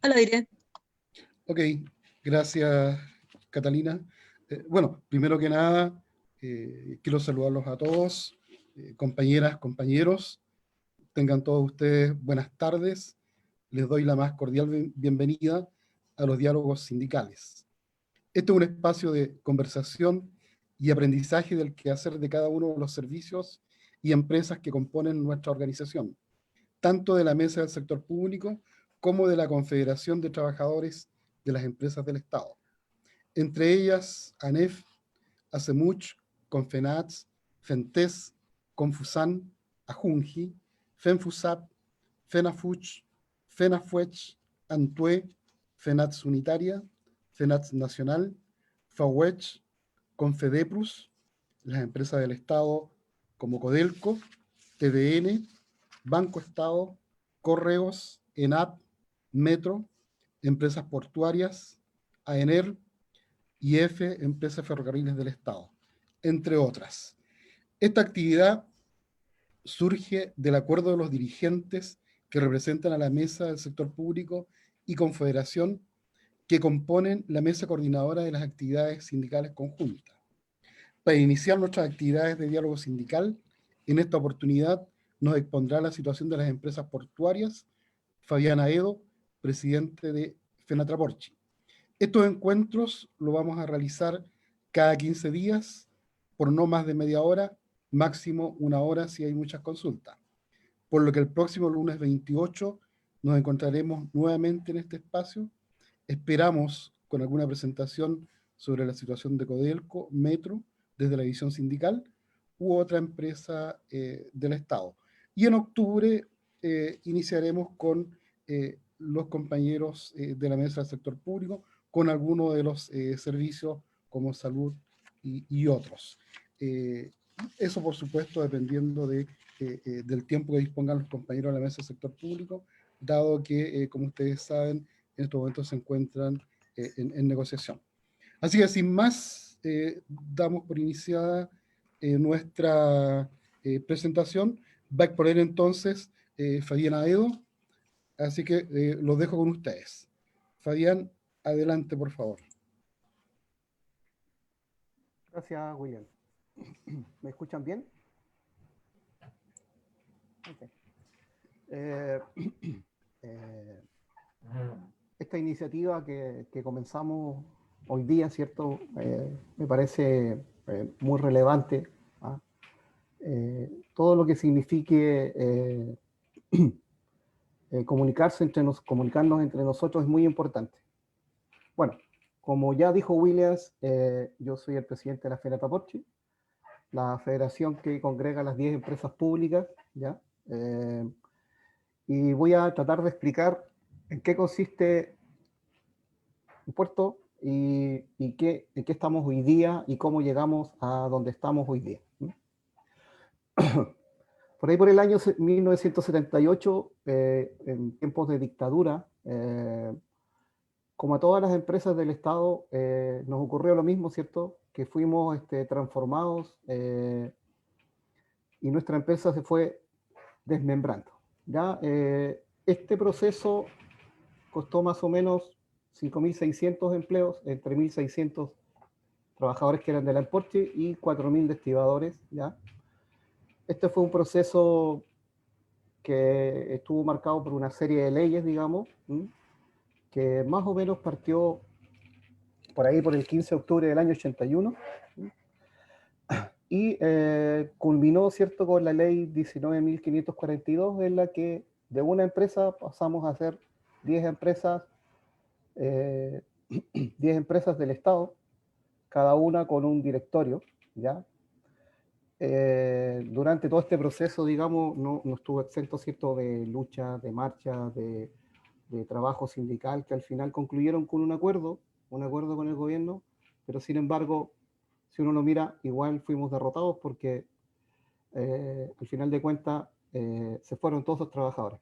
al aire. Ok, gracias, Catalina. Bueno, primero que nada, quiero saludarlos a todos, compañeras, compañeros. Tengan todos ustedes buenas tardes. Les doy la más cordial bienvenida a los diálogos sindicales. Este es un espacio de conversación y aprendizaje del quehacer de cada uno de los servicios y empresas que componen nuestra organización, tanto de la Mesa del Sector Público como de la Confederación de Trabajadores de las Empresas del Estado. Entre ellas, ANEF, ACEMUCH, CONFENATS, FENTES, CONFUSAN, AJUNJI, FENFUSAP, FENAFUCH, FENAFUECH, ANTUE, FENATS Unitaria, FENATS Nacional, FAUECH, CONFEDEPRUS, las empresas del Estado como CODELCO, TDN, Banco Estado, Correos, ENAP, Metro, Empresas Portuarias, AENER, IF, Empresas Ferrocarriles del Estado, entre otras. Esta actividad surge del acuerdo de los dirigentes que representan a la Mesa del Sector Público y Confederación que componen la Mesa Coordinadora de las Actividades Sindicales Conjuntas. Para iniciar nuestras actividades de diálogo sindical, en esta oportunidad nos expondrá la situación de las empresas portuarias Fabián Aedo, presidente de FENATRAPORCHI. Estos encuentros los vamos a realizar cada 15 días, por no más de media hora, máximo una hora si hay muchas consultas. Por lo que el próximo lunes 28 nos encontraremos nuevamente en este espacio. Esperamos con alguna presentación sobre la situación de Codelco, Metro, desde la división sindical, u otra empresa del Estado. Y en octubre iniciaremos con los compañeros de la Mesa del Sector Público, con algunos de los servicios como salud y otros. Eso, por supuesto, dependiendo del tiempo que dispongan los compañeros de la Mesa del Sector Público, dado que, como ustedes saben, en estos momentos se encuentran en negociación. Así que, sin más, damos por iniciada nuestra presentación. Va a exponer entonces Fabián Aedo, así que los dejo con ustedes. Fabián, adelante, por favor. Gracias, William. ¿Me escuchan bien? Okay. Esta iniciativa que comenzamos hoy día, ¿cierto? Me parece muy relevante. ¿Ah? Todo lo que signifique comunicarnos entre nosotros es muy importante. Bueno, como ya dijo Williams, yo soy el presidente de la FENATRAPORCHI, la federación que congrega las 10 empresas públicas, ¿ya? Y voy a tratar de explicar en qué consiste un puerto y en qué estamos hoy día y cómo llegamos a donde estamos hoy día. Por ahí por el año 1978, en tiempos de dictadura, como a todas las empresas del Estado, nos ocurrió lo mismo, ¿cierto? Que fuimos transformados y nuestra empresa se fue desmembrando. ¿Ya? Este proceso costó más o menos 5.600 empleos, entre 1.600 trabajadores que eran de la Emporchi y 4.000 de estibadores, ¿ya? Este fue un proceso que estuvo marcado por una serie de leyes, digamos, que más o menos partió por ahí por el 15 de octubre del año 81 y culminó, ¿cierto?, con la ley 19.542, en la que de una empresa pasamos a ser 10 empresas, 10 empresas del Estado, cada una con un directorio, ¿ya? Durante todo este proceso, digamos, no estuvo exento, ¿cierto?, de lucha, de marcha, de trabajo sindical, que al final concluyeron con un acuerdo con el gobierno, pero sin embargo, si uno lo mira, igual fuimos derrotados porque al final de cuentas se fueron todos los trabajadores.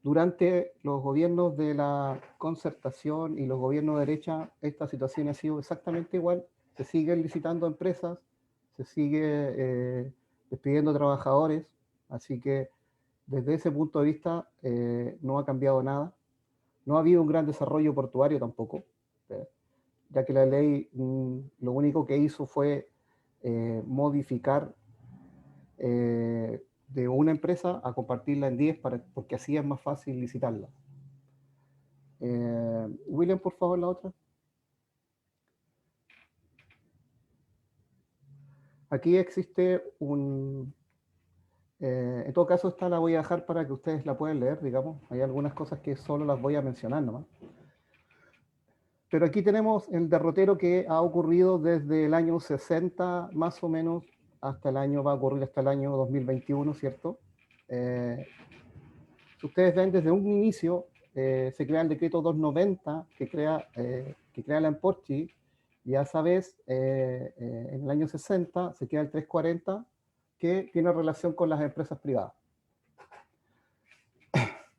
Durante los gobiernos de la concertación y los gobiernos de derecha, esta situación ha sido exactamente igual. Se siguen licitando empresas, se sigue despidiendo trabajadores, así que desde ese punto de vista no ha cambiado nada. No ha habido un gran desarrollo portuario tampoco, ya que la ley lo único que hizo fue modificar de una empresa a compartirla en 10 porque así es más fácil licitarla. William, por favor, la otra. Aquí existe un... en todo caso, esta la voy a dejar para que ustedes la puedan leer, digamos. Hay algunas cosas que solo las voy a mencionar nomás. Pero aquí tenemos el derrotero que ha ocurrido desde el año 60, más o menos, hasta el año, va a ocurrir hasta el año 2021, ¿cierto? Si ustedes ven, desde un inicio se crea el decreto 290 que crea la Emporchi, y a esa vez, en el año 60, se crea el 340, que tiene relación con las empresas privadas.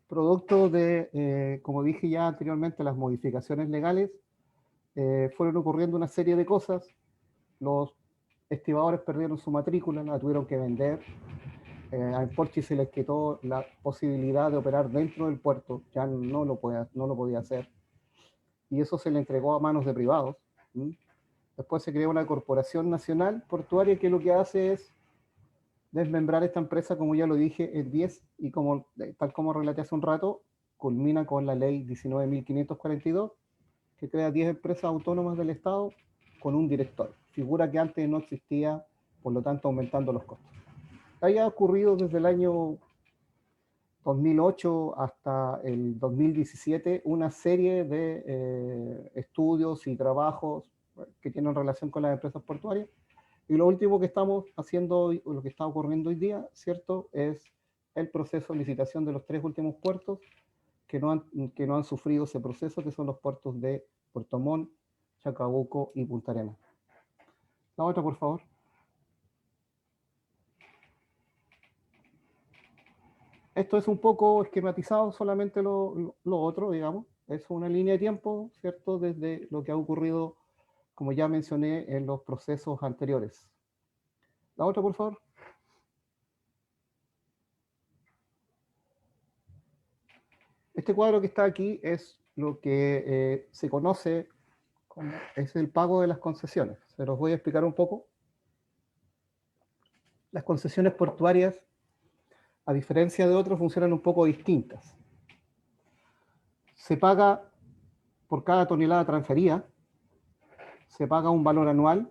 Producto de, como dije ya anteriormente, las modificaciones legales, fueron ocurriendo una serie de cosas. Los estibadores perdieron su matrícula, la tuvieron que vender. A Emporchi se les quitó la posibilidad de operar dentro del puerto, ya no lo podía hacer. Y eso se le entregó a manos de privados. Después se creó una corporación nacional portuaria que lo que hace es desmembrar esta empresa, como ya lo dije, en 10, y como, tal como relaté hace un rato, culmina con la ley 19.542, que crea 10 empresas autónomas del Estado con un director, figura que antes no existía, por lo tanto aumentando los costos. Haya ocurrido desde el año 2008 hasta el 2017 una serie de estudios y trabajos que tienen relación con las empresas portuarias. Y lo último que estamos haciendo, lo que está ocurriendo hoy día, ¿cierto?, es el proceso de licitación de los 3 últimos puertos que no han sufrido ese proceso, que son los puertos de Puerto Montt, Chacabuco y Punta Arenas. La otra, por favor. Esto es un poco esquematizado, solamente lo otro, digamos. Es una línea de tiempo, ¿cierto?, desde lo que ha ocurrido, como ya mencioné, en los procesos anteriores. La otra, por favor. Este cuadro que está aquí es lo que se conoce como es el pago de las concesiones. Se los voy a explicar un poco. Las concesiones portuarias, a diferencia de otros, funcionan un poco distintas. Se paga por cada tonelada transferida, se paga un valor anual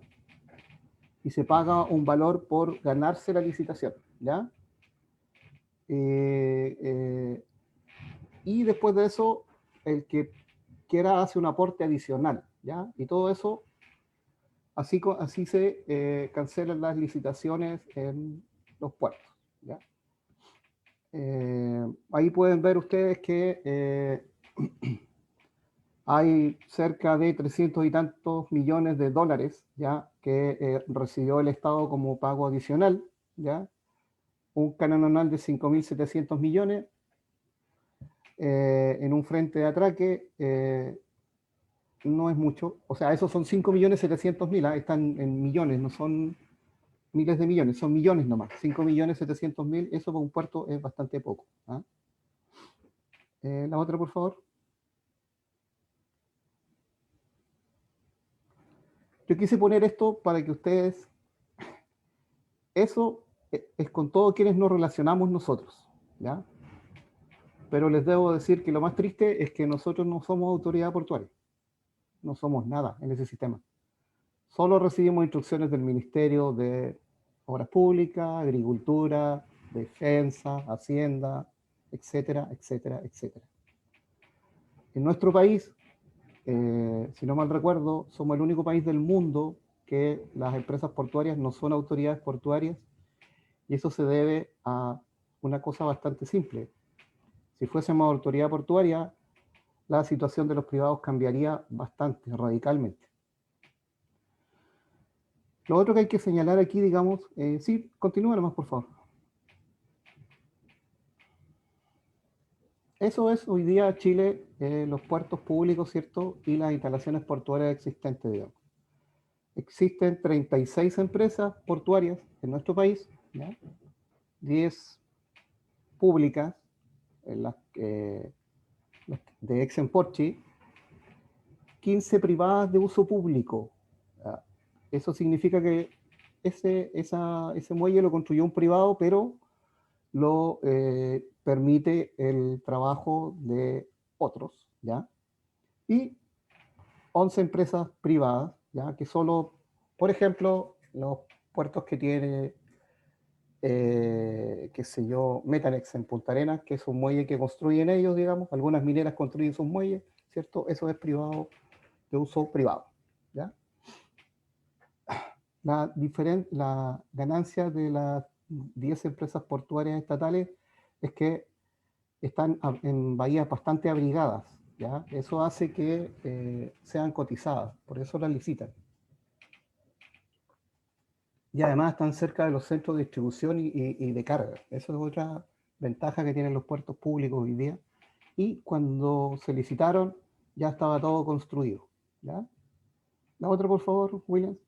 y se paga un valor por ganarse la licitación, ¿ya? Y después de eso, el que quiera hace un aporte adicional, ¿ya? Y todo eso, así se cancelan las licitaciones en los puertos, ¿ya? Ahí pueden ver ustedes que hay cerca de 300 y tantos millones de dólares, ¿ya?, que recibió el Estado como pago adicional, ¿ya? Un canon anual de 5.700 millones, en un frente de atraque, no es mucho. O sea, esos son 5.700.000, están en millones, no son miles de millones, son millones nomás. 5.700.000, eso para un puerto es bastante poco. La otra, por favor. Yo quise poner esto para que ustedes... Eso es con todo quienes nos relacionamos nosotros, ¿ya? Pero les debo decir que lo más triste es que nosotros no somos autoridad portuaria. No somos nada en ese sistema. Solo recibimos instrucciones del Ministerio de Obras Públicas, Agricultura, Defensa, Hacienda, etcétera, etcétera, etcétera. En nuestro país, si no mal recuerdo, somos el único país del mundo que las empresas portuarias no son autoridades portuarias, y eso se debe a una cosa bastante simple. Si fuésemos autoridad portuaria, la situación de los privados cambiaría bastante, radicalmente. Lo otro que hay que señalar aquí, digamos, sí, continúa nomás, por favor. Eso es hoy día Chile, los puertos públicos, ¿cierto?, y las instalaciones portuarias existentes, digamos. Existen 36 empresas portuarias en nuestro país, ¿ya? 10 públicas, en las que de Ex en Porchi, 15 privadas de uso público. Eso significa que ese muelle lo construyó un privado, pero lo permite el trabajo de otros, ¿ya? Y 11 empresas privadas, ¿ya? Que solo, por ejemplo, los puertos que tiene, qué sé yo, Metalex en Punta Arenas, que es un muelle que construyen ellos, digamos, algunas mineras construyen sus muelles, ¿cierto? Eso es privado, de uso privado, ¿ya? La ganancia de las 10 empresas portuarias estatales es que están en bahías bastante abrigadas, ¿ya? Eso hace que sean cotizadas, por eso las licitan. Y además están cerca de los centros de distribución y de carga. Eso es otra ventaja que tienen los puertos públicos hoy día. Y cuando se licitaron, ya estaba todo construido, ¿ya? La otra, por favor, Williams.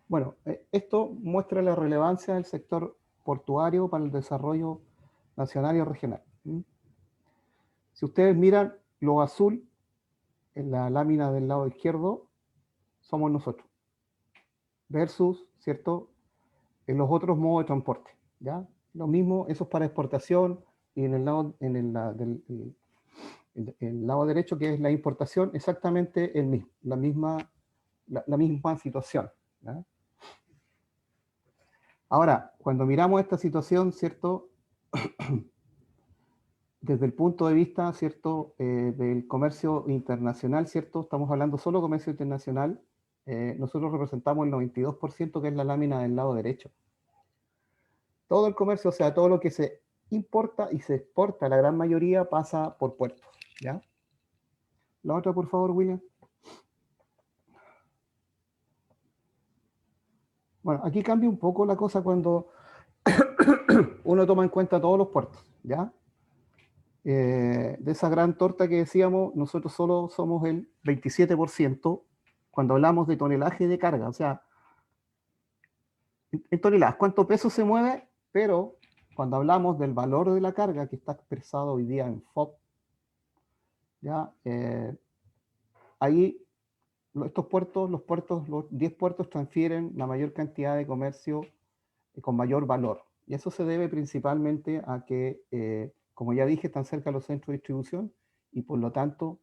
Bueno, esto muestra la relevancia del sector portuario para el desarrollo nacional y regional. Si ustedes miran lo azul en la lámina del lado izquierdo, somos nosotros, versus, ¿cierto?, en los otros modos de transporte, ¿ya? Lo mismo, eso es para exportación, y en el lado, el lado derecho, que es la importación, exactamente el mismo, la misma situación, ¿ya? Ahora, cuando miramos esta situación, ¿cierto?, desde el punto de vista, ¿cierto?, del comercio internacional, ¿cierto?, estamos hablando solo de comercio internacional, nosotros representamos el 92%, que es la lámina del lado derecho. Todo el comercio, o sea, todo lo que se importa y se exporta, la gran mayoría pasa por puertos, ¿ya? La otra, por favor, William. Bueno, aquí cambia un poco la cosa cuando uno toma en cuenta todos los puertos, ¿ya? De esa gran torta que decíamos, nosotros solo somos el 27% cuando hablamos de tonelaje de carga, o sea, en toneladas, cuánto peso se mueve, pero cuando hablamos del valor de la carga que está expresado hoy día en FOB, ¿ya? Ahí estos puertos, los 10 puertos transfieren la mayor cantidad de comercio con mayor valor. Y eso se debe principalmente a que, como ya dije, están cerca de los centros de distribución y por lo tanto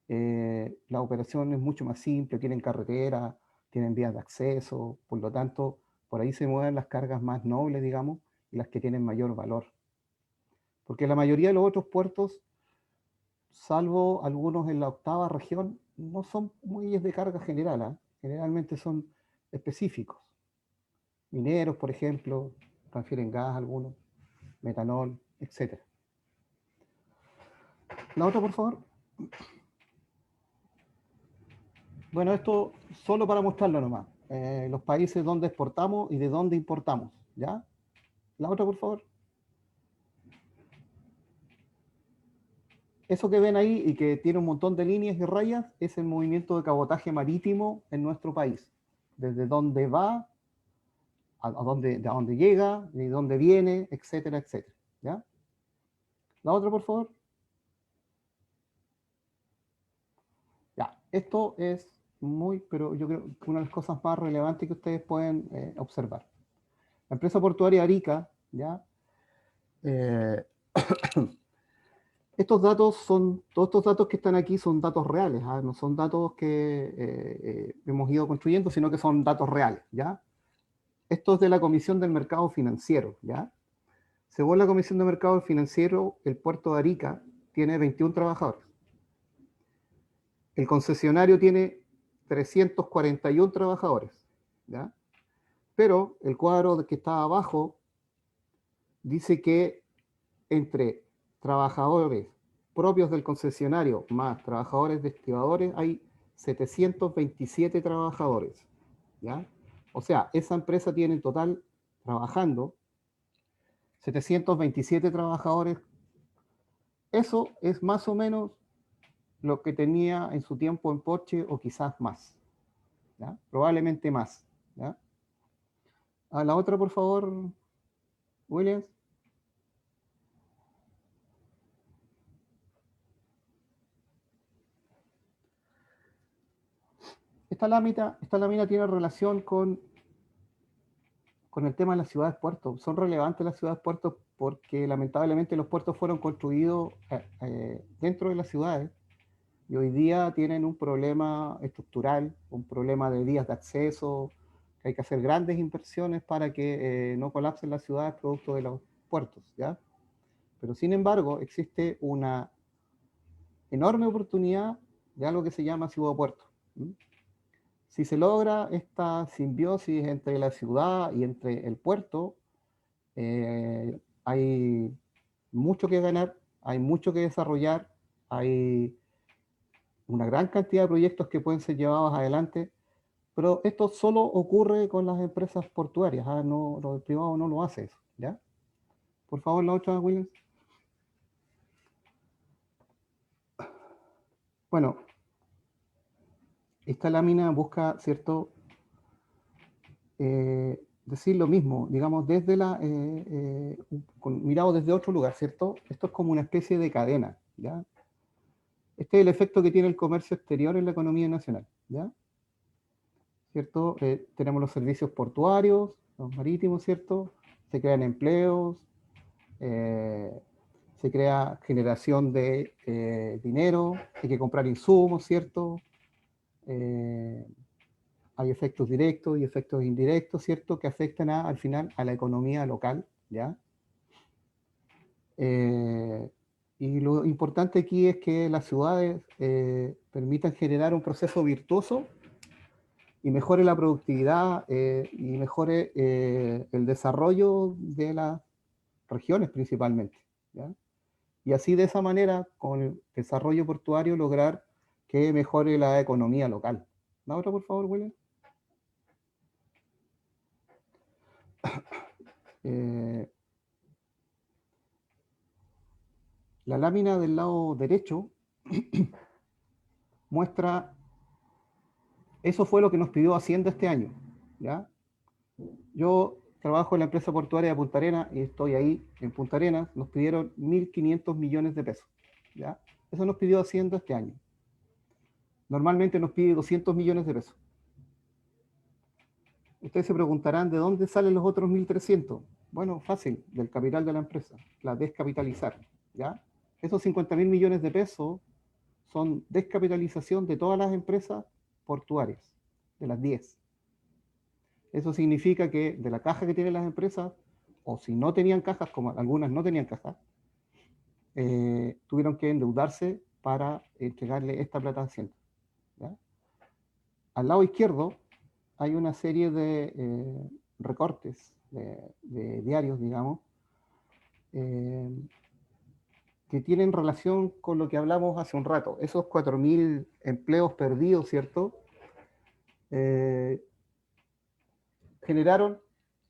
la operación es mucho más simple, tienen carretera, tienen vías de acceso, por lo tanto, por ahí se mueven las cargas más nobles, digamos, y las que tienen mayor valor. Porque la mayoría de los otros puertos, salvo algunos en la octava región, no son muelles de carga general, ¿eh? Generalmente son específicos. Mineros, por ejemplo, transfieren gas algunos, metanol, etc. La otra, por favor. Bueno, esto solo para mostrarlo nomás. Los países donde exportamos y de dónde importamos, ¿ya? La otra, por favor. Eso que ven ahí y que tiene un montón de líneas y rayas es el movimiento de cabotaje marítimo en nuestro país. Desde dónde va, a dónde llega, de dónde viene, etcétera, etcétera, ¿ya? La otra, por favor. Ya, esto es pero yo creo que una de las cosas más relevantes que ustedes pueden observar. La empresa portuaria Arica, ¿ya? Todos estos datos que están aquí son datos reales, ¿ah? No son datos que hemos ido construyendo, sino que son datos reales, ¿ya? Esto es de la Comisión del Mercado Financiero, ¿ya? Según la Comisión del Mercado Financiero, el puerto de Arica tiene 21 trabajadores. El concesionario tiene 341 trabajadores, ¿ya? Pero el cuadro que está abajo dice que entre trabajadores propios del concesionario más trabajadores de estibadores hay 727 trabajadores, ¿ya? O sea, esa empresa tiene en total trabajando 727 trabajadores. Eso es más o menos lo que tenía en su tiempo en Porsche o quizás más, ¿ya? Probablemente más, ¿ya? A la otra, por favor. Williams. Esta lámina tiene relación con el tema de las ciudades puertos. Son relevantes las ciudades puertos porque lamentablemente los puertos fueron construidos dentro de las ciudades y hoy día tienen un problema estructural, un problema de vías de acceso, que hay que hacer grandes inversiones para que no colapsen las ciudades producto de los puertos, ¿ya? Pero sin embargo existe una enorme oportunidad de algo que se llama ciudad-puerto. Si se logra esta simbiosis entre la ciudad y entre el puerto, hay mucho que ganar, hay mucho que desarrollar, hay una gran cantidad de proyectos que pueden ser llevados adelante, pero esto solo ocurre con las empresas portuarias, no, lo privado no lo hace eso, ¿ya? Por favor, la otra, Williams. Bueno, esta lámina busca, ¿cierto? Decir lo mismo, digamos, desde mirado desde otro lugar, ¿cierto? Esto es como una especie de cadena, ¿ya? Este es el efecto que tiene el comercio exterior en la economía nacional, ¿ya? ¿Cierto? Tenemos los servicios portuarios, los marítimos, ¿cierto? Se crean empleos, se crea generación de dinero, hay que comprar insumos, ¿cierto? Hay efectos directos y efectos indirectos, ¿cierto? Que afectan al final a la economía local, ¿ya? Y lo importante aquí es que las ciudades permitan generar un proceso virtuoso y mejore la productividad y mejore el desarrollo de las regiones principalmente, ¿ya? Y así de esa manera, con el desarrollo portuario, lograr que mejore la economía local. ¿La otra, por favor, William? La lámina del lado derecho muestra, eso fue lo que nos pidió Hacienda este año, ¿ya? Yo trabajo en la empresa portuaria de Punta Arenas y estoy ahí en Punta Arenas, nos pidieron 1.500 millones de pesos, ¿ya? Eso nos pidió Hacienda este año. Normalmente nos pide 200 millones de pesos. Ustedes se preguntarán, ¿de dónde salen los otros 1.300? Bueno, fácil, del capital de la empresa, la descapitalizar, ¿ya? Esos 50.000 millones de pesos son descapitalización de todas las empresas portuarias, de las 10. Eso significa que de la caja que tienen las empresas, o si no tenían cajas, como algunas no tenían cajas, tuvieron que endeudarse para entregarle esta plata a Hacienda, ¿ya? Al lado izquierdo hay una serie de recortes de diarios, digamos, que tienen relación con lo que hablamos hace un rato. Esos 4.000 empleos perdidos, ¿cierto? Generaron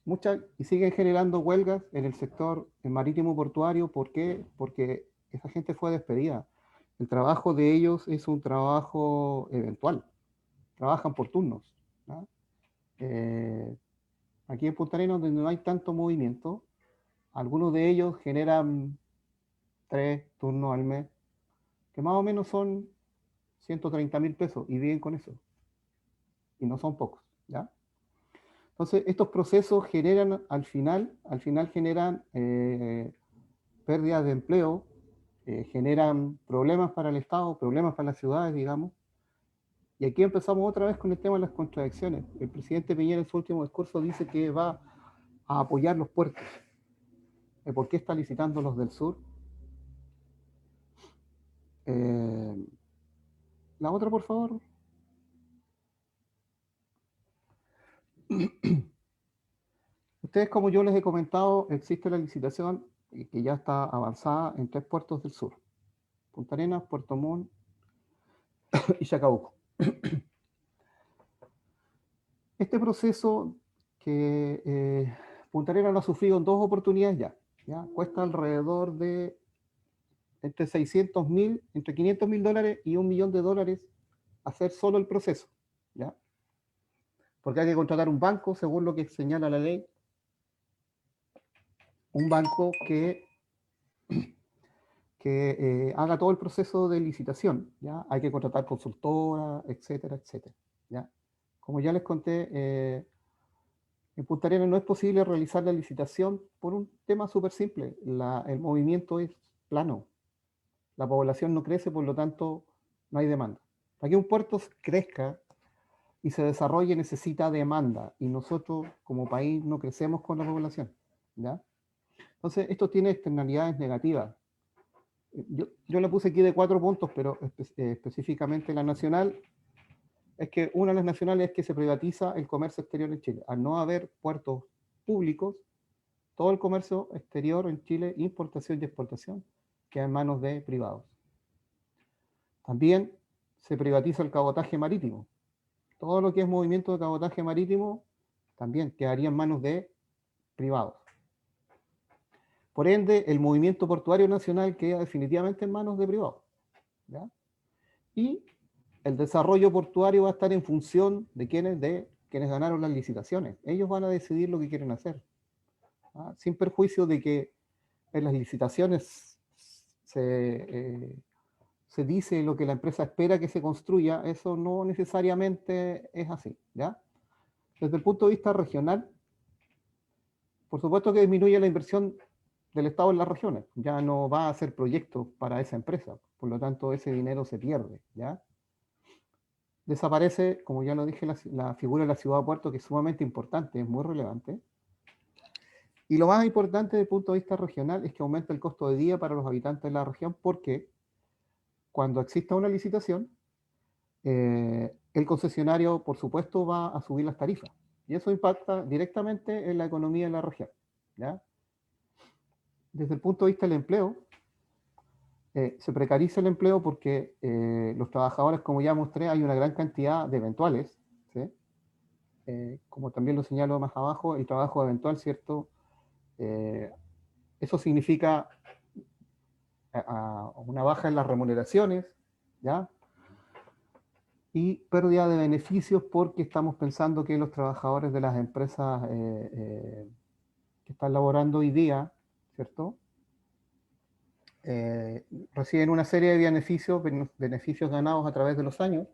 muchas y siguen generando huelgas en el sector marítimo portuario. ¿Por qué? Porque esa gente fue despedida. El trabajo de ellos es un trabajo eventual. Trabajan por turnos, ¿no? Aquí en Punta Arenas, donde no hay tanto movimiento, algunos de ellos generan 3 turnos al mes, que más o menos son 130.000 pesos y viven con eso. Y no son pocos, ¿ya? Entonces, estos procesos generan al final generan pérdidas de empleo, generan problemas para el Estado, problemas para las ciudades, digamos. Y aquí empezamos otra vez con el tema de las contradicciones. El presidente Piñera en su último discurso dice que va a apoyar los puertos. ¿Por qué está licitando los del sur? La otra, por favor. Ustedes, como yo les he comentado, existe la licitación que ya está avanzada en 3 puertos del sur. Punta Arenas, Puerto Montt y Chacabuco. Este proceso que Punta Arenas lo ha sufrido en 2 oportunidades ya cuesta alrededor de entre 600.000, entre 500.000 dólares y $1.000.000 hacer solo el proceso, ¿ya? Porque hay que contratar un banco según lo que señala la ley. un banco que haga todo el proceso de licitación, ¿ya? Hay que contratar consultora, etcétera, etcétera, ¿ya? Como ya les conté, en Punta Arenas no es posible realizar la licitación por un tema súper simple. El movimiento es plano. La población no crece, por lo tanto, no hay demanda. Para que un puerto crezca y se desarrolle necesita demanda. Y nosotros, como país, no crecemos con la población, ¿ya? Entonces, esto tiene externalidades negativas. Yo la puse aquí de 4 puntos, pero específicamente la nacional es que una de las nacionales es que se privatiza el comercio exterior en Chile. Al no haber puertos públicos, todo el comercio exterior en Chile, importación y exportación, queda en manos de privados. También se privatiza el cabotaje marítimo. Todo lo que es movimiento de cabotaje marítimo también quedaría en manos de privados. Por ende, el movimiento portuario nacional queda definitivamente en manos de privados, ¿ya? Y el desarrollo portuario va a estar en función de quienes ganaron las licitaciones. Ellos van a decidir lo que quieren hacer, ¿ah? Sin perjuicio de que en las licitaciones se dice lo que la empresa espera que se construya, eso no necesariamente es así, ¿ya? Desde el punto de vista regional, por supuesto que disminuye la inversión del Estado en las regiones, ya no va a hacer proyectos para esa empresa, por lo tanto ese dinero se pierde, ¿ya? Desaparece, como ya lo dije, la figura de la ciudad de puerto, que es sumamente importante, es muy relevante. Y lo más importante desde el punto de vista regional es que aumenta el costo de día para los habitantes de la región, porque cuando exista una licitación, el concesionario, por supuesto, va a subir las tarifas. Y eso impacta directamente en la economía de la región, ¿ya? Desde el punto de vista del empleo, se precariza el empleo porque los trabajadores, como ya mostré, hay una gran cantidad de eventuales, ¿sí? Como también lo señalo más abajo, el trabajo eventual, ¿cierto? Eso significa una baja en las remuneraciones, ¿ya? Y pérdida de beneficios porque estamos pensando que los trabajadores de las empresas que están laborando hoy día, ¿cierto? Reciben una serie de beneficios ganados a través de los años,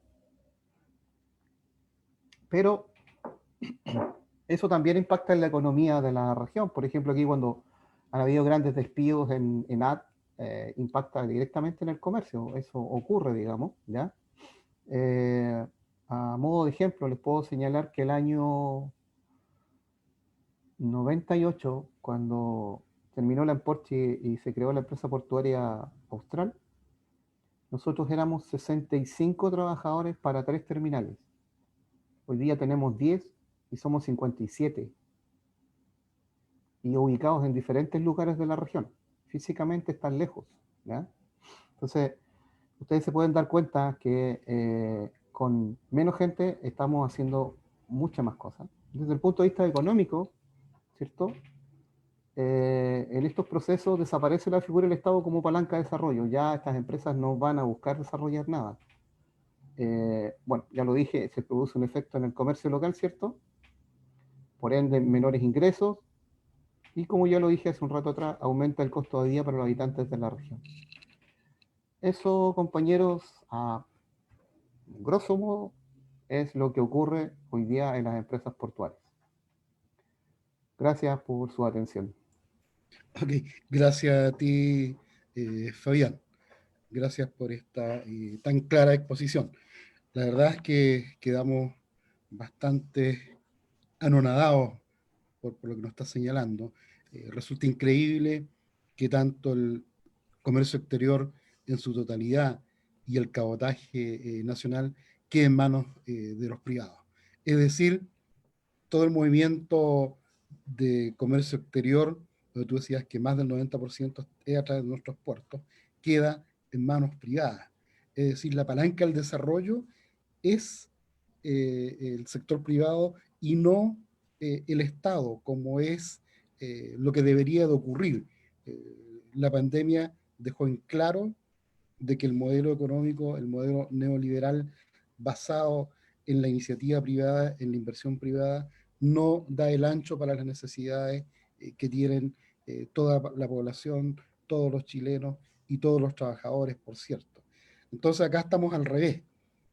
pero eso también impacta en la economía de la región. Por ejemplo, aquí cuando han habido grandes despidos en AD, impacta directamente en el comercio. Eso ocurre, digamos, ¿ya? A modo de ejemplo, les puedo señalar que el año 98, cuando terminó la Emporchi y se creó la empresa portuaria Austral, nosotros éramos 65 trabajadores para 3 terminales. Hoy día tenemos 10 y somos 57. Y ubicados en diferentes lugares de la región. Físicamente están lejos, ¿ya? Entonces, ustedes se pueden dar cuenta que con menos gente estamos haciendo muchas más cosas. Desde el punto de vista económico, ¿cierto? En estos procesos desaparece la figura del Estado como palanca de desarrollo. Ya estas empresas no van a buscar desarrollar nada. Bueno, ya lo dije, se produce un efecto en el comercio local, ¿cierto? Por ende, menores ingresos. Y como ya lo dije hace un rato atrás, aumenta el costo de día para los habitantes de la región. Eso, compañeros, a grosso modo, es lo que ocurre hoy día en las empresas portuarias. Gracias por su atención. Ok, gracias a ti, Fabián. Gracias por esta tan clara exposición. La verdad es que quedamos bastante anonadados por lo que nos está señalando. Resulta increíble que tanto el comercio exterior en su totalidad y el cabotaje nacional quede en manos de los privados. Es decir, todo el movimiento de comercio exterior, donde tú decías que más del 90% es a través de nuestros puertos, queda en manos privadas. Es decir, la palanca del desarrollo es el sector privado y no el Estado, como es lo que debería de ocurrir. La pandemia dejó en claro de que el modelo económico, el modelo neoliberal basado en la iniciativa privada, en la inversión privada, no da el ancho para las necesidades que tienen toda la población, todos los chilenos y todos los trabajadores, por cierto. Entonces acá estamos al revés,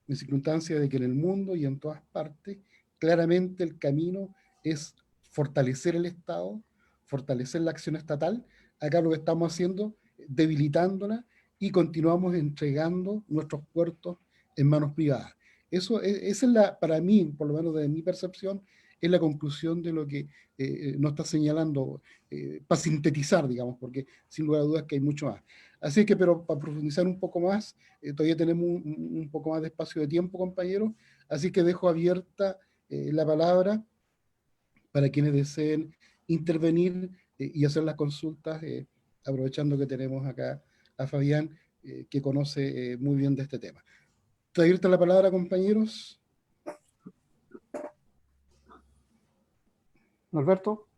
en circunstancia de que en el mundo y en todas partes, claramente el camino es fortalecer el Estado, fortalecer la acción estatal. Acá lo que estamos haciendo, debilitándola, y continuamos entregando nuestros puertos en manos privadas. Esa es para mí, por lo menos desde mi percepción, es la conclusión de lo que nos está señalando, para sintetizar, digamos, porque sin lugar a dudas que hay mucho más. Así que, pero para profundizar un poco más, todavía tenemos un poco más de espacio de tiempo, compañeros, así que dejo abierta la palabra para quienes deseen intervenir y hacer las consultas, aprovechando que tenemos acá a Fabián, que conoce muy bien de este tema. Está abierta la palabra, compañeros. Norberto.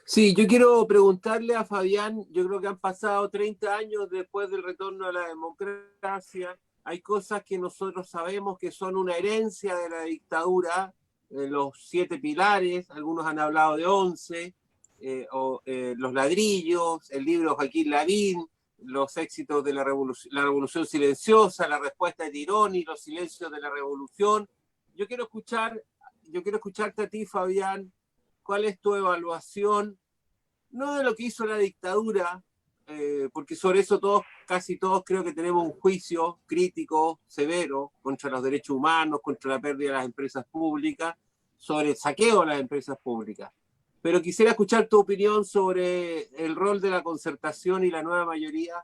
Sí, yo quiero preguntarle a Fabián, yo creo que han pasado 30 años después del retorno a la democracia, hay cosas que nosotros sabemos que son una herencia de la dictadura, los 7 pilares, algunos han hablado de 11, los ladrillos, el libro de Joaquín Lavín, los éxitos de la revolución silenciosa, la respuesta de Tironi, los silencios de la revolución. Yo quiero escucharte a ti, Fabián. ¿Cuál es tu evaluación? No de lo que hizo la dictadura, porque sobre eso casi todos creo que tenemos un juicio crítico, severo, contra los derechos humanos, contra la pérdida de las empresas públicas, sobre el saqueo de las empresas públicas. Pero quisiera escuchar tu opinión sobre el rol de la concertación y la nueva mayoría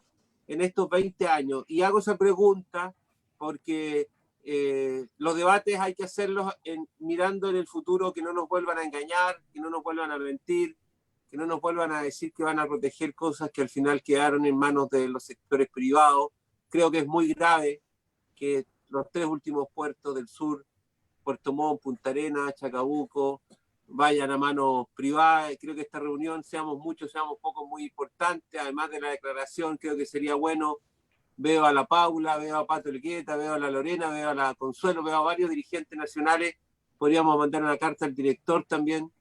en estos 20 años. Y hago esa pregunta porque los debates hay que hacerlos mirando en el futuro, que no nos vuelvan a engañar, que no nos vuelvan a mentir, que no nos vuelvan a decir que van a proteger cosas que al final quedaron en manos de los sectores privados. Creo que es muy grave que los 3 últimos puertos del sur, Puerto Montt, Punta Arenas, Chacabuco, vayan a manos privadas. Creo que esta reunión, seamos muchos, seamos pocos, muy importante. Además de la declaración, creo que sería bueno. Veo a la Paula, veo a Pato Elgueta, veo a la Lorena, veo a la Consuelo, veo a varios dirigentes nacionales. Podríamos mandar una carta al director también,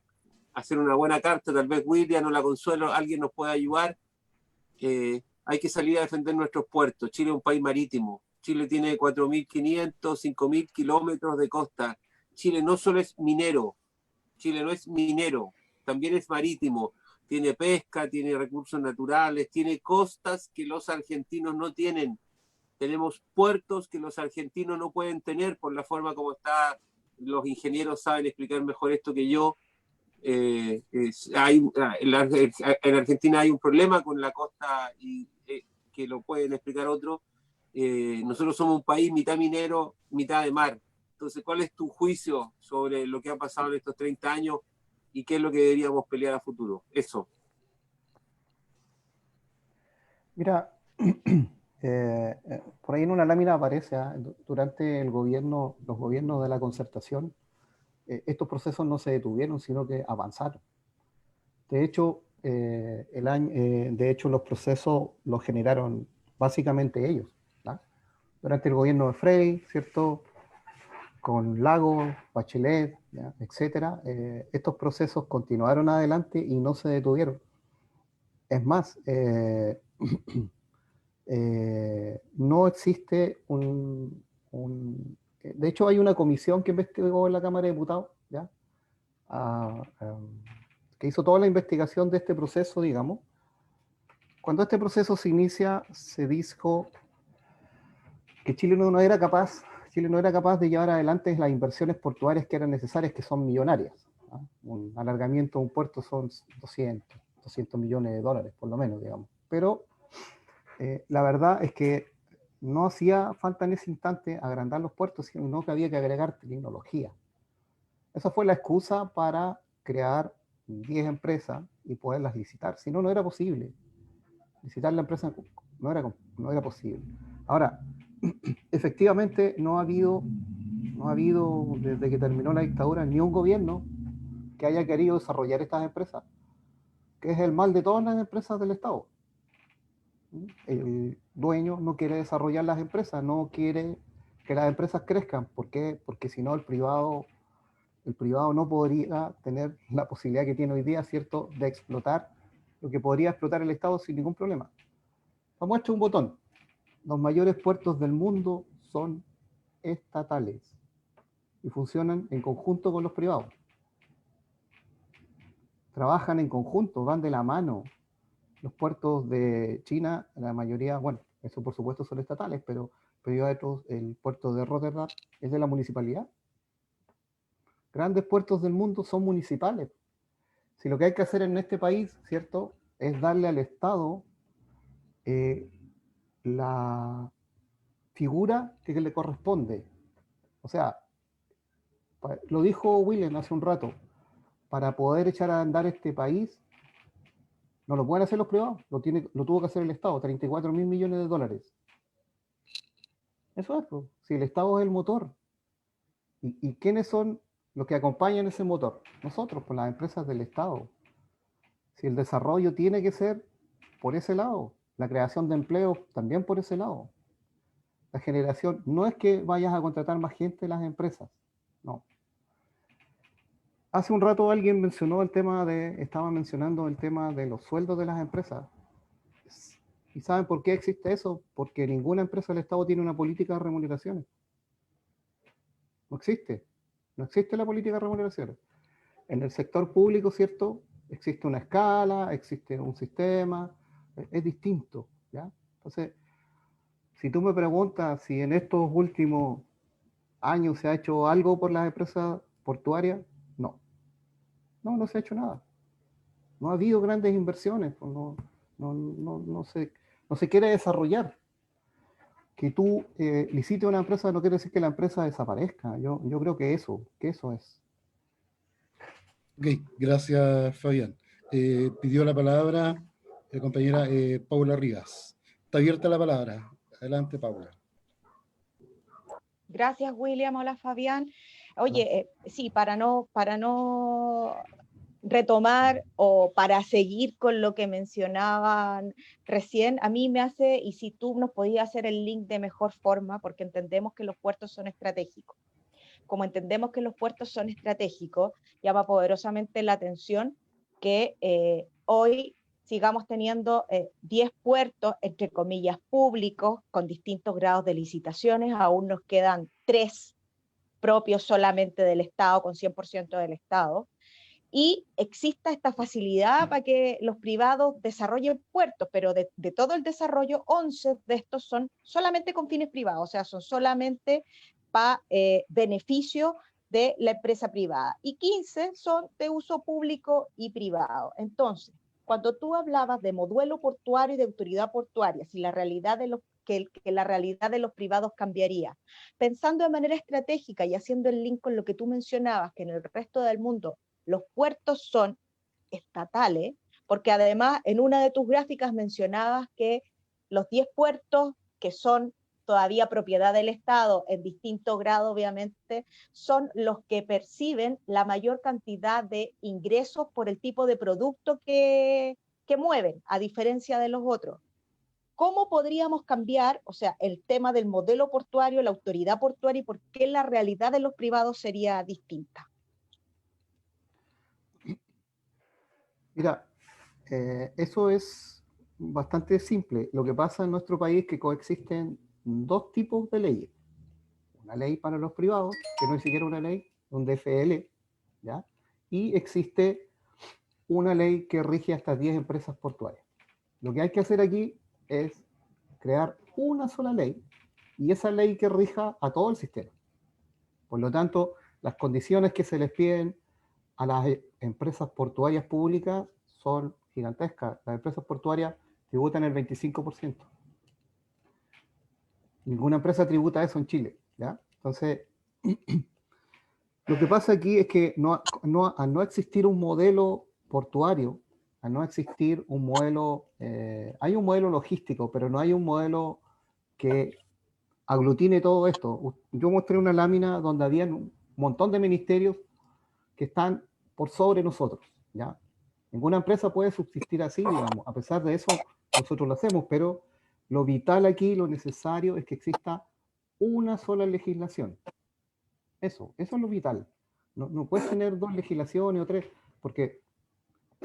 hacer una buena carta, tal vez William o la Consuelo, alguien nos pueda ayudar. Hay que salir a defender nuestros puertos. Chile es un país marítimo. Chile tiene 4.500, 5.000 kilómetros de costa. Chile no solo es minero, Chile no es minero, también es marítimo. Tiene pesca, tiene recursos naturales, tiene costas que los argentinos no tienen. Tenemos puertos que los argentinos no pueden tener por la forma como está. Los ingenieros saben explicar mejor esto que yo. En Argentina hay un problema con la costa y que lo pueden explicar otros. Nosotros somos un país mitad minero, mitad de mar. Entonces, ¿cuál es tu juicio sobre lo que ha pasado en estos 30 años y qué es lo que deberíamos pelear a futuro? Eso. Mira, por ahí en una lámina aparece, durante los gobiernos de la concertación, estos procesos no se detuvieron, sino que avanzaron. De hecho, los procesos los generaron básicamente ellos, ¿no? Durante el gobierno de Frei, ¿cierto? Con Lagos, Bachelet, ¿ya? Etcétera, estos procesos continuaron adelante y no se detuvieron. Es más, no existe de hecho, hay una comisión que investigó en la Cámara de Diputados, ¿ya? Que hizo toda la investigación de este proceso, digamos. Cuando este proceso se inicia, se dijo que Chile no era capaz de llevar adelante las inversiones portuarias que eran necesarias, que son millonarias, ¿no? Un alargamiento de un puerto son 200 millones de dólares, por lo menos, digamos. Pero la verdad es que no hacía falta en ese instante agrandar los puertos, sino que había que agregar tecnología. Esa fue la excusa para crear 10 empresas y poderlas licitar. Si no, no era posible. Licitar la empresa no era posible. Ahora, efectivamente no ha habido, desde que terminó la dictadura, ni un gobierno que haya querido desarrollar estas empresas, que es el mal de todas las empresas del Estado. El dueño no quiere desarrollar las empresas, no quiere que las empresas crezcan. ¿Por qué? Porque si no, el privado no podría tener la posibilidad que tiene hoy día, ¿cierto?, de explotar lo que podría explotar el Estado sin ningún problema. Para muestra un botón. Los mayores puertos del mundo son estatales y funcionan en conjunto con los privados. Trabajan en conjunto, van de la mano. Los puertos de China, la mayoría, bueno, eso por supuesto son estatales, pero hay otros, el puerto de Rotterdam es de la municipalidad. Grandes puertos del mundo son municipales. Si lo que hay que hacer en este país, ¿cierto?, es darle al Estado la figura que le corresponde. O sea, lo dijo William hace un rato, para poder echar a andar este país, no lo pueden hacer los privados, lo tuvo que hacer el Estado, 34.000 millones de dólares. Eso es, pues. Si el Estado es el motor. ¿Y quiénes son los que acompañan ese motor? Nosotros, pues las empresas del Estado. Si el desarrollo tiene que ser por ese lado, la creación de empleo también por ese lado. La generación, no es que vayas a contratar más gente en las empresas, no. Hace un rato alguien estaba mencionando el tema de los sueldos de las empresas. ¿Y saben por qué existe eso? Porque ninguna empresa del Estado tiene una política de remuneraciones. No existe. No existe la política de remuneraciones. En el sector público, ¿cierto? Existe una escala, existe un sistema, es distinto, ¿ya? Entonces, si tú me preguntas si en estos últimos años se ha hecho algo por las empresas portuarias, no. No se ha hecho nada. No ha habido grandes inversiones, pues no se quiere desarrollar. Que tú licites una empresa no quiere decir que la empresa desaparezca. Yo creo que eso es. Ok, gracias, Fabián. Pidió la palabra la compañera Paula Rivas. Está abierta la palabra. Adelante, Paula. Gracias, William. Hola, Fabián. Oye, sí, para no retomar o para seguir con lo que mencionaban recién, a mí me hace, y si tú nos podías hacer el link de mejor forma, porque entendemos que los puertos son estratégicos. Como entendemos que los puertos son estratégicos, llama poderosamente la atención que hoy sigamos teniendo 10 puertos, entre comillas, públicos, con distintos grados de licitaciones. Aún nos quedan 3 propios solamente del Estado, con 100% del Estado. Y exista esta facilidad para que los privados desarrollen puertos, pero de todo el desarrollo, 11 de estos son solamente con fines privados, o sea, son solamente para beneficio de la empresa privada, y 15 son de uso público y privado. Entonces, cuando tú hablabas de modelo portuario y de autoridad portuaria, si la realidad de que la realidad de los privados cambiaría, pensando de manera estratégica y haciendo el link con lo que tú mencionabas, que en el resto del mundo los puertos son estatales, porque además en una de tus gráficas mencionabas que los 10 puertos que son todavía propiedad del Estado, en distinto grado obviamente, son los que perciben la mayor cantidad de ingresos por el tipo de producto que mueven, a diferencia de los otros. ¿Cómo podríamos cambiar, o sea, el tema del modelo portuario, la autoridad portuaria, y por qué la realidad de los privados sería distinta? Mira, eso es bastante simple. Lo que pasa en nuestro país es que coexisten 2 tipos de leyes. Una ley para los privados, que no es siquiera una ley, un DFL, ¿ya? Y existe una ley que rige a estas 10 empresas portuarias. Lo que hay que hacer aquí es crear una sola ley, y esa ley que rija a todo el sistema. Por lo tanto, las condiciones que se les piden a las empresas portuarias públicas son gigantescas. Las empresas portuarias tributan el 25%. Ninguna empresa tributa eso en Chile, ¿ya? Entonces, lo que pasa aquí es que al no existir un modelo portuario, al no existir un modelo, hay un modelo logístico, pero no hay un modelo que aglutine todo esto. Yo mostré una lámina donde había un montón de ministerios que están por sobre nosotros, ¿ya? Ninguna empresa puede subsistir así, digamos. A pesar de eso, nosotros lo hacemos, pero lo vital aquí, lo necesario, es que exista una sola legislación. Eso es lo vital. No puedes tener 2 legislaciones o 3, porque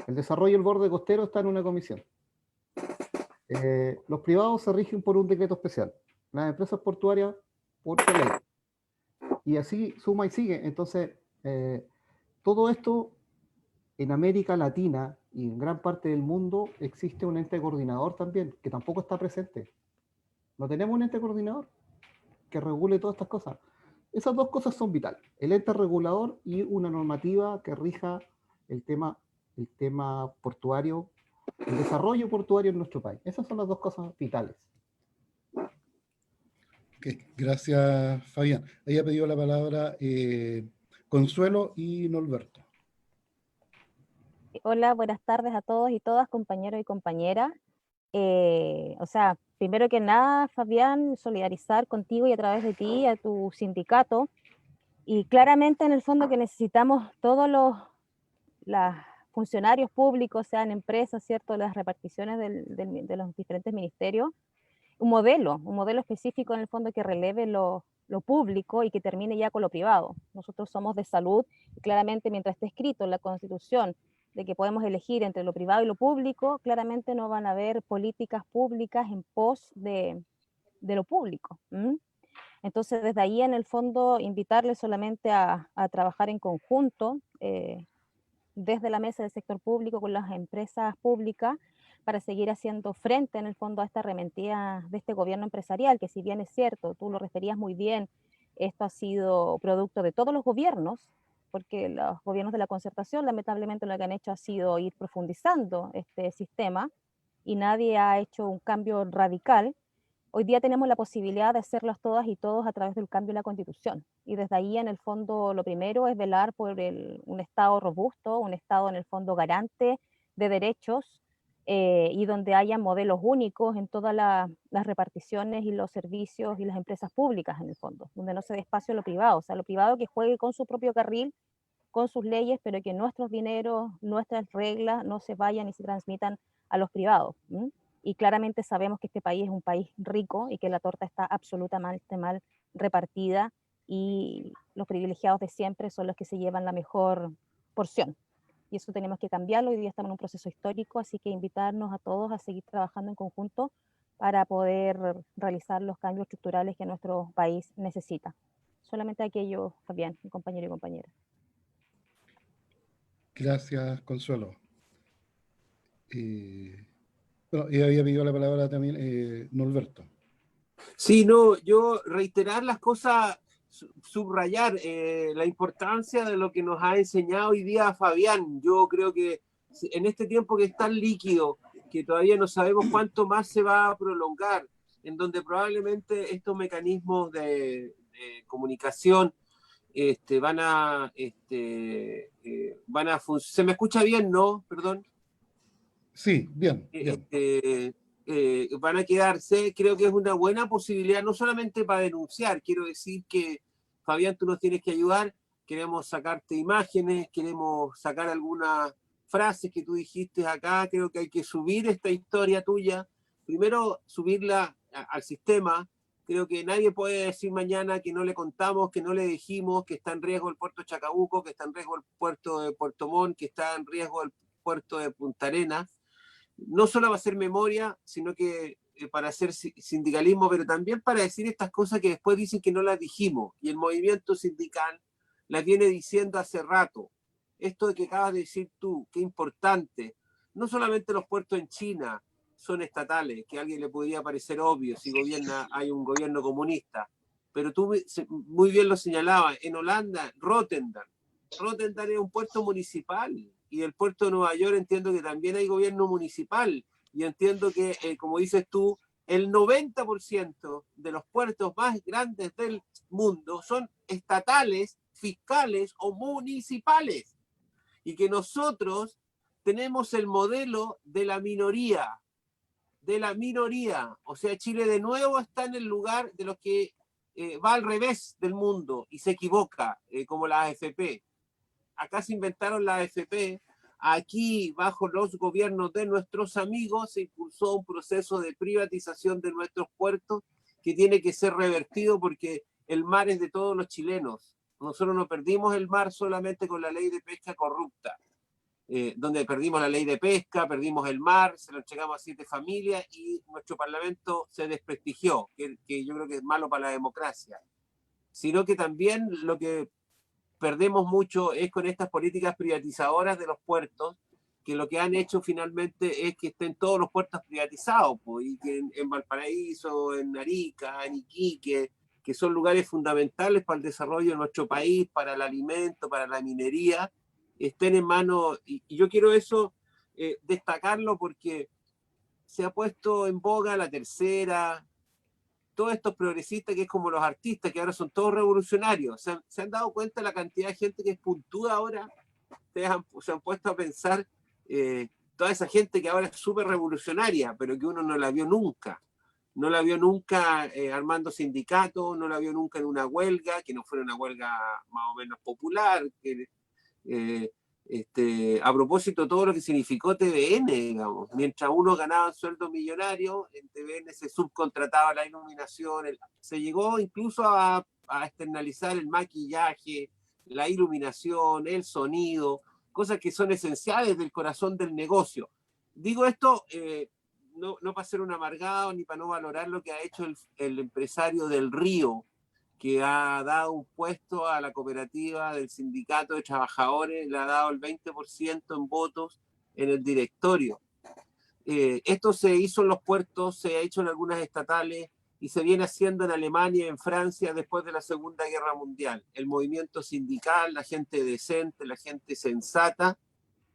El desarrollo del borde costero está en una comisión. Los privados se rigen por un decreto especial. Las empresas portuarias por ley. Y así suma y sigue. Entonces, todo esto en América Latina y en gran parte del mundo existe un ente coordinador también, que tampoco está presente. No tenemos un ente coordinador que regule todas estas cosas. Esas dos cosas son vitales. El ente regulador y una normativa que rija el tema portuario, el desarrollo portuario en nuestro país. Esas son las dos cosas vitales. Okay, gracias, Fabián. Ahí ha pedido la palabra Consuelo y Norberto. Hola, buenas tardes a todos y todas, compañeros y compañeras. Primero que nada, Fabián, solidarizar contigo y a través de ti, a tu sindicato. Y claramente, en el fondo, que necesitamos todos los funcionarios públicos, sean empresas, ¿cierto?, las reparticiones de los diferentes ministerios, un modelo específico en el fondo que releve lo público y que termine ya con lo privado. Nosotros somos de salud y claramente mientras esté escrito en la Constitución de que podemos elegir entre lo privado y lo público, claramente no van a haber políticas públicas en pos de lo público. Entonces, desde ahí, en el fondo, invitarles solamente a trabajar en conjunto, desde la mesa del sector público con las empresas públicas, para seguir haciendo frente, en el fondo, a esta arremetida de este gobierno empresarial, que si bien es cierto, tú lo referías muy bien, esto ha sido producto de todos los gobiernos, porque los gobiernos de la concertación lamentablemente lo que han hecho ha sido ir profundizando este sistema y nadie ha hecho un cambio radical. Hoy día tenemos la posibilidad de hacerlas todas y todos a través del cambio de la Constitución. Y desde ahí, en el fondo, lo primero es velar por un Estado robusto, un Estado, en el fondo, garante de derechos, y donde haya modelos únicos en todas las reparticiones y los servicios y las empresas públicas, en el fondo, donde no se dé espacio a lo privado. O sea, lo privado que juegue con su propio carril, con sus leyes, pero que nuestros dineros, nuestras reglas no se vayan y se transmitan a los privados. Y claramente sabemos que este país es un país rico y que la torta está absolutamente mal repartida y los privilegiados de siempre son los que se llevan la mejor porción. Y eso tenemos que cambiarlo. Hoy día estamos en un proceso histórico, así que invitarnos a todos a seguir trabajando en conjunto para poder realizar los cambios estructurales que nuestro país necesita. Solamente aquello, Fabián, mi compañero y compañera. Gracias, Consuelo. Bueno, y había pedido la palabra también Norberto. Sí, no, yo reiterar las cosas, subrayar la importancia de lo que nos ha enseñado hoy día Fabián. Yo creo que en este tiempo que es tan líquido, que todavía no sabemos cuánto más se va a prolongar, en donde probablemente estos mecanismos de comunicación van a ¿se me escucha bien? No, perdón. Sí, bien, bien. Van a quedarse. Creo que es una buena posibilidad, no solamente para denunciar. Quiero decir que, Fabián, tú nos tienes que ayudar. Queremos sacarte imágenes, queremos sacar algunas frases que tú dijiste acá. Creo que hay que subir esta historia tuya. Primero, subirla al sistema. Creo que nadie puede decir mañana que no le contamos, que no le dijimos, que está en riesgo el puerto de Chacabuco, que está en riesgo el puerto de Puerto Montt, que está en riesgo el puerto de Punta Arenas. No solo va a ser memoria, sino que para hacer sindicalismo, pero también para decir estas cosas que después dicen que no las dijimos. Y el movimiento sindical las viene diciendo hace rato. Esto de que acabas de decir tú, qué importante. No solamente los puertos en China son estatales, que a alguien le podría parecer obvio si hay un gobierno comunista, pero tú muy bien lo señalabas. En Holanda, Rotterdam es un puerto municipal, y el puerto de Nueva York entiendo que también hay gobierno municipal, y entiendo que, como dices tú, el 90% de los puertos más grandes del mundo son estatales, fiscales o municipales, y que nosotros tenemos el modelo de la minoría, o sea, Chile de nuevo está en el lugar de los que va al revés del mundo y se equivoca, como la AFP. Acá se inventaron la AFP, aquí bajo los gobiernos de nuestros amigos se impulsó un proceso de privatización de nuestros puertos que tiene que ser revertido porque el mar es de todos los chilenos. Nosotros no perdimos el mar solamente con la ley de pesca corrupta. donde perdimos la ley de pesca, perdimos el mar, se lo entregamos a 7 familias y nuestro Parlamento se desprestigió, que yo creo que es malo para la democracia. Sino que también lo que perdemos mucho es con estas políticas privatizadoras de los puertos, que lo que han hecho finalmente es que estén todos los puertos privatizados, pues, y que en Valparaíso, en Arica, en Iquique, que son lugares fundamentales para el desarrollo de nuestro país, para el alimento, para la minería, estén en manos, y yo quiero eso destacarlo porque se ha puesto en boga la tercera, todos estos progresistas que es como los artistas, que ahora son todos revolucionarios. ¿Se han dado cuenta de la cantidad de gente que es puntúa ahora? Ustedes se han puesto a pensar toda esa gente que ahora es súper revolucionaria, pero que uno no la vio nunca. No la vio nunca armando sindicatos, no la vio nunca en una huelga, que no fuera una huelga más o menos popular. A propósito, todo lo que significó TVN, digamos. Mientras uno ganaba un sueldo millonario, en TVN se subcontrataba la iluminación, se llegó incluso a externalizar el maquillaje, la iluminación, el sonido, cosas que son esenciales del corazón del negocio. Digo esto no para ser un amargado ni para no valorar lo que ha hecho el empresario del Río, que ha dado un puesto a la cooperativa del sindicato de trabajadores, le ha dado el 20% en votos en el directorio. Esto se hizo en los puertos, se ha hecho en algunas estatales y se viene haciendo en Alemania y en Francia después de la Segunda Guerra Mundial. El movimiento sindical, la gente decente, la gente sensata,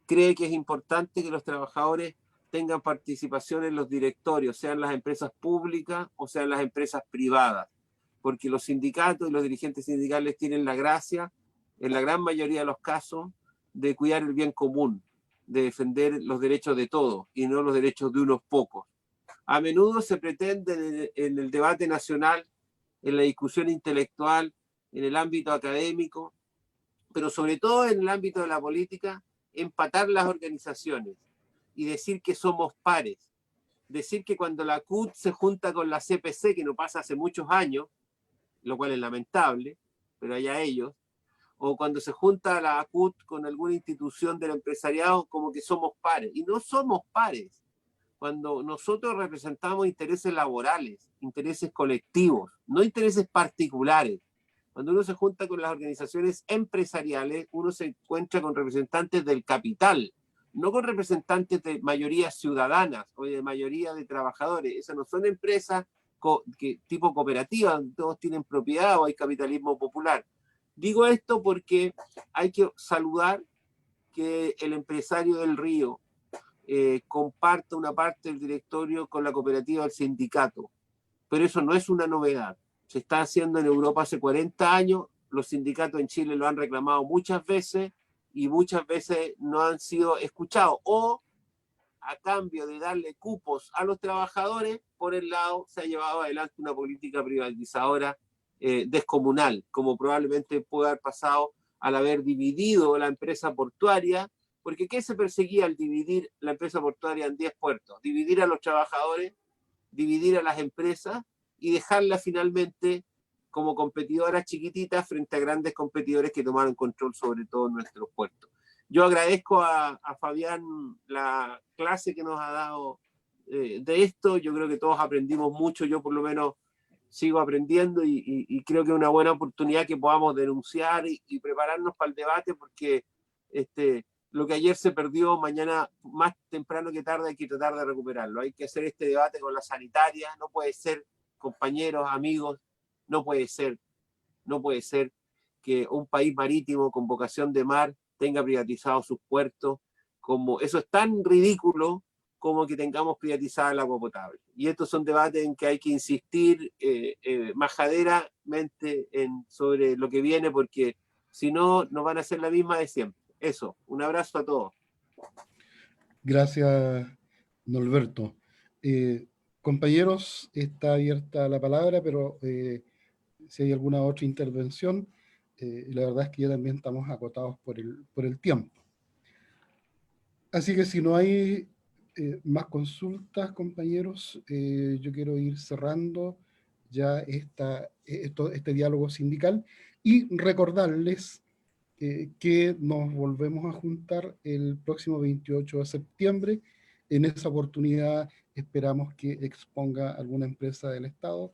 cree que es importante que los trabajadores tengan participación en los directorios, sean las empresas públicas o sean las empresas privadas, porque los sindicatos y los dirigentes sindicales tienen la gracia, en la gran mayoría de los casos, de cuidar el bien común, de defender los derechos de todos y no los derechos de unos pocos. A menudo se pretende en el debate nacional, en la discusión intelectual, en el ámbito académico, pero sobre todo en el ámbito de la política, empatar las organizaciones y decir que somos pares. Decir que cuando la CUT se junta con la CPC, que no pasa hace muchos años, lo cual es lamentable, pero allá ellos, o cuando se junta la CUT con alguna institución del empresariado, como que somos pares. Y no somos pares. Cuando nosotros representamos intereses laborales, intereses colectivos, no intereses particulares. Cuando uno se junta con las organizaciones empresariales, uno se encuentra con representantes del capital, no con representantes de mayorías ciudadanas o de mayoría de trabajadores. Esas no son empresas tipo cooperativa, donde todos tienen propiedad o hay capitalismo popular. Digo esto porque hay que saludar que el empresario del Río comparta una parte del directorio con la cooperativa del sindicato, pero eso no es una novedad. Se está haciendo en Europa hace 40 años, los sindicatos en Chile lo han reclamado muchas veces y muchas veces no han sido escuchados, o a cambio de darle cupos a los trabajadores, por el lado se ha llevado adelante una política privatizadora descomunal, como probablemente puede haber pasado al haber dividido la empresa portuaria, porque ¿qué se perseguía al dividir la empresa portuaria en 10 puertos? Dividir a los trabajadores, dividir a las empresas y dejarlas finalmente como competidoras chiquititas frente a grandes competidores que tomaron control sobre todo en nuestros puertos. Yo agradezco a Fabián la clase que nos ha dado de esto. Yo creo que todos aprendimos mucho. Yo por lo menos sigo aprendiendo y creo que es una buena oportunidad que podamos denunciar y prepararnos para el debate, porque lo que ayer se perdió, mañana más temprano que tarde hay que tratar de recuperarlo. Hay que hacer este debate con la sanitaria. No puede ser, compañeros, amigos, no puede ser que un país marítimo con vocación de mar tenga privatizados sus puertos. Eso es tan ridículo como que tengamos privatizada el agua potable. Y estos son debates en que hay que insistir majaderamente sobre lo que viene, porque si no, nos van a hacer la misma de siempre. Eso, un abrazo a todos. Gracias, Norberto. Compañeros, está abierta la palabra, pero si hay alguna otra intervención, la verdad es que ya también estamos acotados por el tiempo. Así que si no hay más consultas, compañeros, yo quiero ir cerrando ya este diálogo sindical y recordarles que nos volvemos a juntar el próximo 28 de septiembre. En esa oportunidad esperamos que exponga alguna empresa del Estado,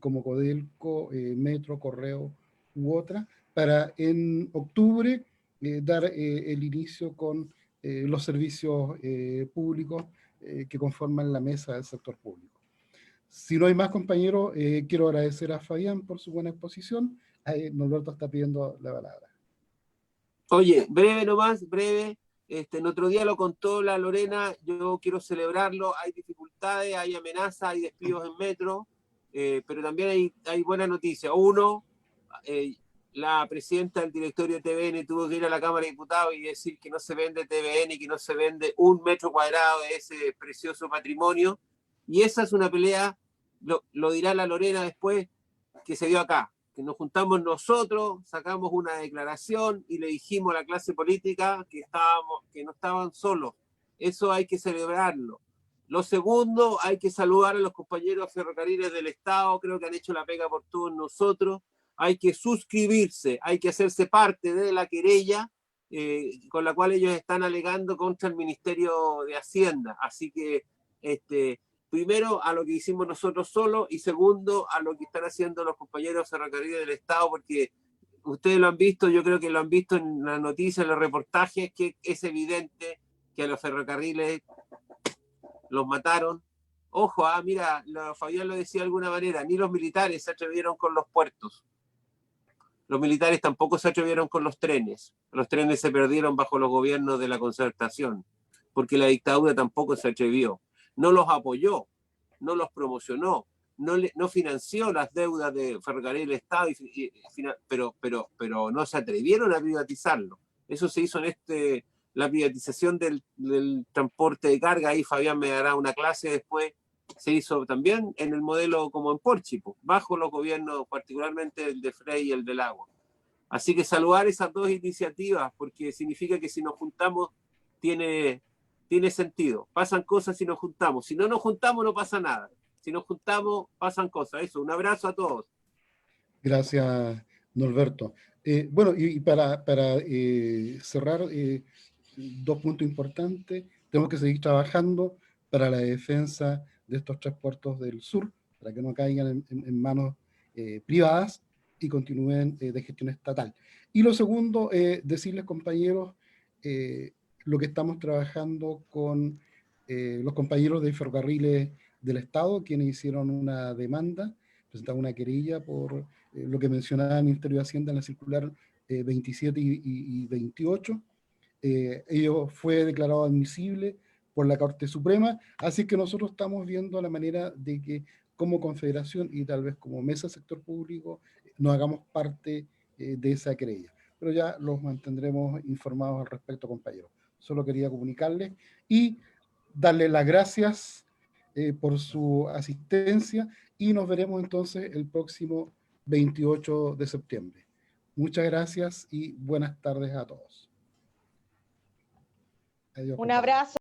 como Codelco, Metro, Correo u otra, para en octubre dar el inicio con los servicios públicos que conforman la mesa del sector público. Si no hay más, compañeros, quiero agradecer a Fabián por su buena exposición. Norberto está pidiendo la palabra. Oye, breve nomás, breve. En otro día lo contó la Lorena, yo quiero celebrarlo. Hay dificultades, hay amenazas, hay despidos en Metro, pero también hay buena noticia. Uno, la presidenta del directorio de TVN tuvo que ir a la Cámara de Diputados y decir que no se vende TVN y que no se vende 1 metro cuadrado de ese precioso patrimonio. Y esa es una pelea, lo dirá la Lorena después, que se dio acá. Que nos juntamos nosotros, sacamos una declaración y le dijimos a la clase política que no estaban solos. Eso hay que celebrarlo. Lo segundo, hay que saludar a los compañeros ferrocarriles del Estado, creo que han hecho la pega por todos nosotros. Hay que suscribirse, hay que hacerse parte de la querella con la cual ellos están alegando contra el Ministerio de Hacienda. Así que primero, a lo que hicimos nosotros solos, y segundo, a lo que están haciendo los compañeros ferrocarriles del Estado, porque ustedes lo han visto, yo creo que lo han visto en las noticias, en los reportajes, que es evidente que a los ferrocarriles los mataron. Ojo, mira, Fabián lo decía de alguna manera, ni los militares se atrevieron con los puertos. Los militares tampoco se atrevieron con los trenes. Los trenes se perdieron bajo los gobiernos de la Concertación, porque la dictadura tampoco se atrevió. No los apoyó, no los promocionó, no financió las deudas de Ferrocarril del Estado, pero no se atrevieron a privatizarlo. Eso se hizo en la privatización del transporte de carga. Ahí Fabián me dará una clase después. Se hizo también en el modelo como en Porchipo, bajo los gobiernos, particularmente el de Frey y el del Agua. Así que saludar esas dos iniciativas, porque significa que si nos juntamos tiene sentido. Pasan cosas si nos juntamos. Si no nos juntamos, no pasa nada. Si nos juntamos, pasan cosas. Eso, un abrazo a todos. Gracias, Norberto. Bueno, y para cerrar, 2 puntos importantes. Tenemos que seguir trabajando para la defensa de estos 3 puertos del sur, para que no caigan en manos privadas y continúen de gestión estatal. Y lo segundo, decirles, compañeros, lo que estamos trabajando con los compañeros de ferrocarriles del Estado, quienes hicieron una demanda, presentaron una querella por lo que mencionaba el Ministerio de Hacienda en la circular 27 y 28. Ello fue declarado admisible por la Corte Suprema, así que nosotros estamos viendo la manera de que como confederación y tal vez como mesa sector público nos hagamos parte de esa querella. Pero ya los mantendremos informados al respecto, compañeros. Solo quería comunicarles y darles las gracias por su asistencia y nos veremos entonces el próximo 28 de septiembre. Muchas gracias y buenas tardes a todos. Adiós, Un compañeros. abrazo.